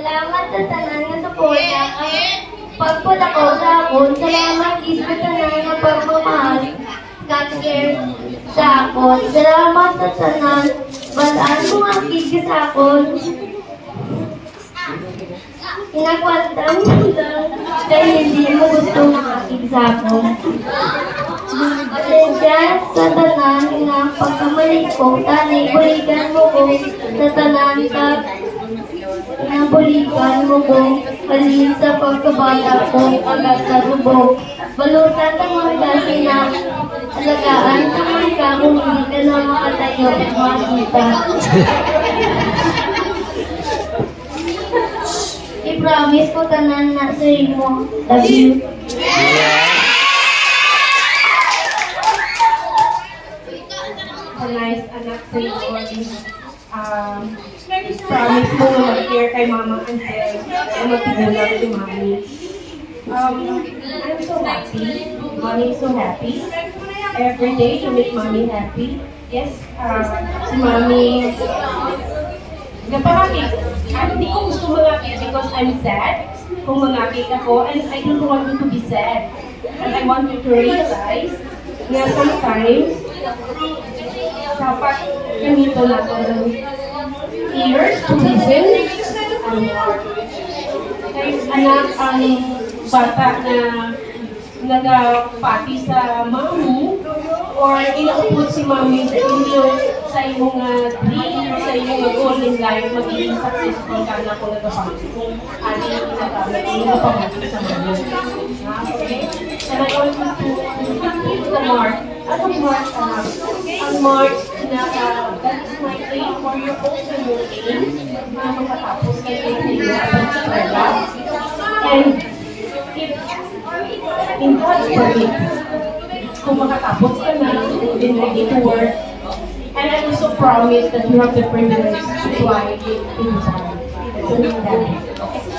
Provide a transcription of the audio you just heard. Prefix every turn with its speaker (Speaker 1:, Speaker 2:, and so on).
Speaker 1: Salamat sa tanan nga suporta. Pagpula ko sa akon, salamat gid sa tanan nga pagmamahal. God-care sa akon. Salamat sa tanan. Balaan mo ang gid sa akon. Inakwanta mo lang dahil hindi mo gusto makakig sa akon. Pasensya sa tanan nga pagkamali ko, tanay bulikan mo ko sa tanan ka nabulikan mo ko kalihim sa pagkabata ko agad sa rubog. Balutan ang mga kasi na alagaan sa mga kung hindi ka na makatayo at makita. I-promise ko tanan na sa mo. Love you.
Speaker 2: Nice anak sa iyo. Promise mo na mag-care kay mama until matigulang si mommy. I'm so happy. Mommy is so happy. Every day you make mommy happy. Yes, si mommy napakakit. Hindi ko gusto mangakit because I'm sad. Kung mangakit ako, and I don't want you to be sad. And I want you to realize na sometimes dapat ganito natin ng ears to listen. Kahit anak ang bata na nagapati sa mami or inaupot si mami sa inyo sa iyong dream, sa iyong goal in life, magiging successful ka na kung nagapati. Kung ano yung inagamit, yung napamati sa mami. Okay? And I want you to keep the mark. Anong mark? Ang mark na that is my aim for your also your aim na makatapos kayo ng eskwela. And if in God's permit, kung makatapos ka na, then ready to work. And I also promise that you have the privilege to fly in Dubai. So,